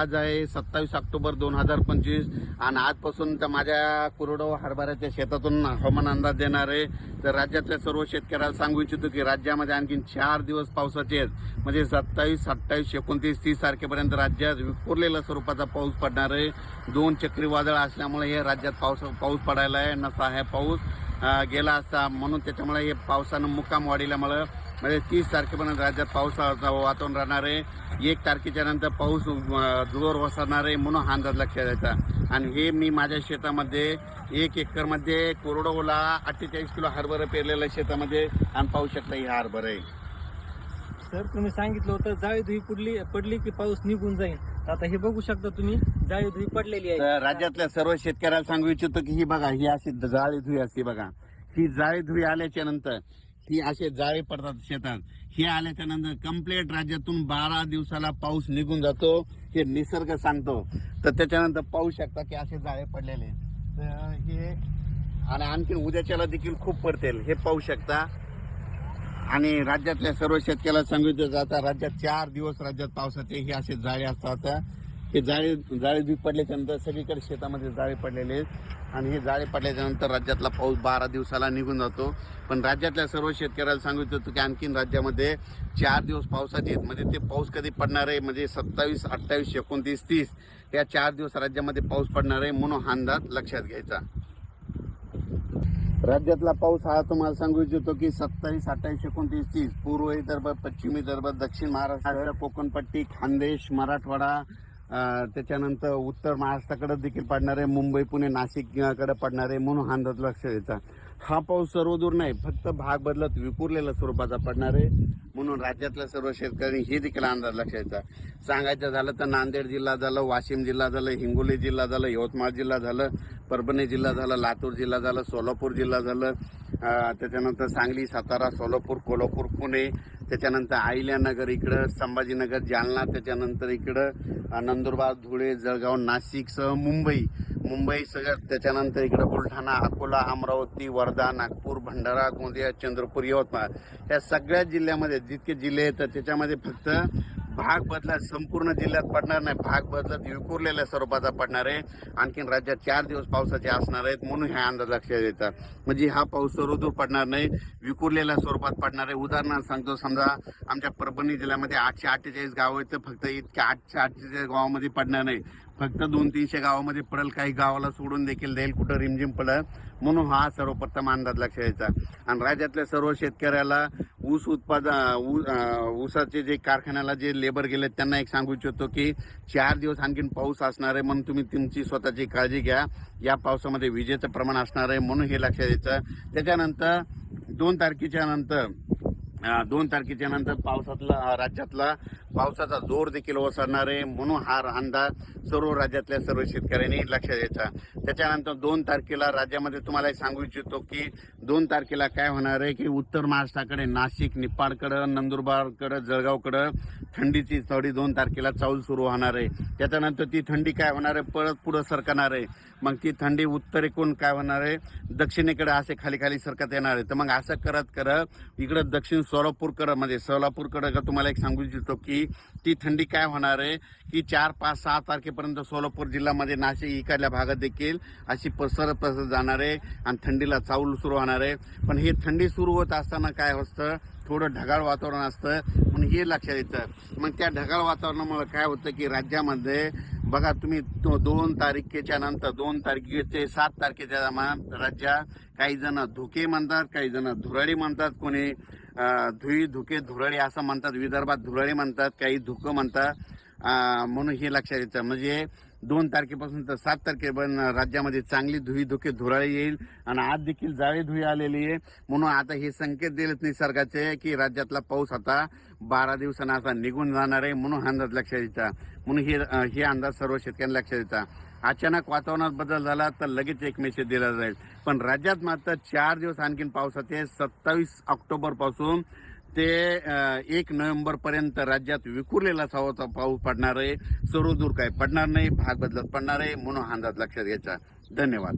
आज आहे 27 ऑक्टोबर 2025 आणि आजपासून तर माझ्या कोरडवाहू हरभऱ्याच्या शेतातून हवामान अंदाज देणार आहे. तर राज्यातल्या सर्व शेतकऱ्याला सांगू इच्छितो की राज्यामध्ये आणखी 4 दिवस पावसाचे आहेत. म्हणजे 27, 28, 29, 30 तारखेपर्यंत राज्यात विखुरलेल्या स्वरूपाचा पाऊस पडणार आहे. 2 चक्रीवादळ असल्यामुळे हे राज्यात पाऊस पडायला आहे. नसा आहे पाऊस गेला असता म्हणून त्याच्यामुळे हे पावसानं मुक्काम वाढल्यामुळे म्हणजे 30 तारखेपर्यंत राज्यात पावसाचं वातावरण राहणार आहे. 1 तारखेच्या नंतर पाऊस जोर वसरणार आहे म्हणून हा अंदाज लक्षात द्यायचा. आणि हे मी माझ्या शेतामध्ये 1 एकरमध्ये कोरडवाहूला 48 किलो हरभरा पेरलेलं शेतामध्ये आणि पाहू शकता हे हरभरा आहे. सर तुम्ही सांगितलं होतं जाळी धुई पडली की पाऊस निघून जाईल. आता हे बघू शकता तुम्ही जाळी धुई पडलेली आहे. तर राज्यातल्या सर्व शेतकऱ्याला सांगू इच्छितो की ही बघा ही अशी जाळी धुई असते बघा. ही जाळी धुई आल्याच्या नंतर ही असे जाळे पडतात शेतात. हे आल्याच्या नंतर कंप्लीट राज्यातून 12 दिवसाला पाऊस निघून जातो हे निसर्ग सांगतो. तर त्याच्यानंतर पाहू शकता की असे जाळे पडलेले तर हे आणि आणखी उद्याच्याला देखील खूप पडतील हे पाहू शकता. आणि राज्यातल्या सर्व शेतकऱ्याला सांगितलं जातं राज्यात 4 दिवस राज्यात पावसाचे हे असे जाळे असतात. हे जाळे धुई पडल्याच्या नंतर सगळीकडे शेतामध्ये जाळे पडलेले आहेत आणि हे जाळे पडल्याच्या नंतर राज्यातला पाऊस 12 दिवसाला निघून जातो. पण राज्यातल्या सर्व शेतकऱ्याला सांगितलं होतं की आणखीन राज्यामध्ये 4 दिवस पावसाचे आहेत. म्हणजे ते पाऊस कधी पडणार आहे म्हणजे 27, 28, 29, 30 या 4 दिवस राज्यामध्ये पाऊस पडणार आहे म्हणून हा अंदाज लक्षात घ्यायचा. राज्यातला पाऊस हा तुम्हाला सांगू इच्छितो की 27, 28, 29, 30 पूर्व विदर्भ, पश्चिम विदर्भ, दक्षिण महाराष्ट्र, कोकणपट्टी, खानदेश, मराठवाडा, त्याच्यानंतर उत्तर महाराष्ट्राकडे देखील पडणार आहे. मुंबई, पुणे, नाशिककडे पडणार आहे म्हणून हा अंदाज लक्षात द्यायचा. हा पाऊस सर्वदूर नाही फक्त भाग बदलत विखुरलेल्या स्वरूपाचा पडणार आहे म्हणून राज्यातल्या सर्व शेतकऱ्यांनी हे देखील अंदाज लक्षात द्यायचा. सांगायचं झालं तर नांदेड जिल्हा झालं, वाशिम जिल्हा झालं, हिंगोली जिल्हा झालं, यवतमाळ जिल्हा झालं, परभणी जिल्हा झालं, लातूर जिल्हा झालं, सोलापूर जिल्हा झालं, त्याच्यानंतर सांगली, सातारा, सोलापूर, कोल्हापूर, पुणे, त्याच्यानंतर अहिल्यानगर इकडं, संभाजीनगर, जालना, त्याच्यानंतर इकडं नंदुरबार, धुळे, जळगाव, नाशिकसह मुंबई सगळं, त्याच्यानंतर इकडं बुलढाणा, अकोला, अमरावती, वर्धा, नागपूर, भंडारा, गोंदिया, चंद्रपूर, यवतमाळ या सगळ्या जिल्ह्यामध्ये जितके जिल्हे येतात त्याच्यामध्ये फक्त भाग बदलत संपूर्ण जिल्ह्यात पडणार नाही, भाग बदलत विखुरलेल्या स्वरूपाचा पडणार आहे. आणखीन राज्यात 4 दिवस पावसाचे असणार आहेत म्हणून हा अंदाज लक्षात येतात. म्हणजे हा पाऊस सर्वदूर पडणार नाही, विखुरलेल्या स्वरूपात पडणार आहे. उदाहरणार्थ सांगतो, समजा आमच्या परभणी जिल्ह्यामध्ये 848 गावं आहेत तर फक्त इतक्या 848 गावामध्ये पडणार नाही, फक्त 200-300 गावामध्ये पडेल. काही गावाला सोडून देखील देईल, कुठं रिमझिम पडेल म्हणून हा सर्वप्रथम अंदाज लक्षात यायचा. आणि राज्यातल्या सर्व शेतकऱ्याला ऊसाचे जे कारखान्याला जे लेबर गेले त्यांना एक सांगू इच्छितो की 4 दिवस आणखीन पाऊस असणार आहे म्हणून तुम्ही तुमची स्वतःची काळजी घ्या. या पावसामध्ये विजेचं प्रमाण असणार आहे म्हणून हे लक्षात यायचं. त्याच्यानंतर 2 तारखेच्या नंतर राज्यातला पावसाचा जोर देखील ओसरणार आहे म्हणून हा अंदाज सर्व राज्यातल्या सर्व शेतकऱ्यांनी लक्षात द्यायचा. त्याच्यानंतर 2 तारखेला राज्यामध्ये तुम्हाला सांगू इच्छितो की 2 तारखेला काय होणार आहे की उत्तर महाराष्ट्राकडे नाशिक, निपाडकडं, नंदुरबारकडं, जळगावकडं थंडीची थोडी 2 तारखेला चाहूल सुरू होणार आहे. त्याच्यानंतर ती थंडी काय होणार आहे परत पुढं सरकणार आहे. मग ती थंडी उत्तरेकडून काय होणार आहे दक्षिणेकडे असे खाली सरकत येणार आहे. तर मग असं करत इकडं दक्षिण सोलापूरकडे तुम्हाला एक सांगू इच्छितो की ती थंडी काय होणार आहे की 4, 5, 6 तारखेपर्यंत सोलापूर जिल्ह्यामध्ये नाशिक इकडल्या भागात देखील अशी पसरत जाणार आहे आणि थंडीला चाहूल सुरू होणार आहे. पण हे थंडी सुरू होत असताना काय असतं थोडं ढगाळ वातावरण असतं म्हणून हे लक्षात येतं. मग त्या ढगाळ वातावरणामुळे काय होतं की राज्यामध्ये बघा तुम्ही 2 तारखेच्या नंतर 2 तारखेचे 7 तारखेच्या दरम्यान राज्यात काही जण धुके म्हणतात, काही जण धुराळी म्हणतात, कोणी धुके धुराळी असं म्हणतात, विदर्भात धुराळी म्हणतात, काही धुकं म्हणतात म्हणून हे लक्षात येतं. म्हणजे 2 तारखेपासून तर 7 तारखेपर्यंत राज्यामध्ये चांगली धुके धुराळी येईल आणि आज देखील जाळी धुई आलेली आहे म्हणून आता हे संकेत दिलेत निसर्गाचे की राज्यातला पाऊस आता 12 दिवसांना असा निघून जाणार आहे म्हणून अंदाज लक्षात यायचा. म्हणून हे अंदाज सर्व शेतकऱ्यांना लक्षात यायचा. अचानक वातावरणात बदल झाला तर लगेच एक मेसेज दिला जाईल. पण राज्यात मात्र 4 दिवस आणखीन पावसाचे 27 ऑक्टोबर पासून ते 1 नोव्हेंबर पर्यंत राज्यात विखुरलेला सावरचा पाऊस पडणार आहे. सर्वदूर काय पडणार नाही, भाग बदलत पडणार आहे म्हणून अंदाज लक्षात घ्यायचा. धन्यवाद.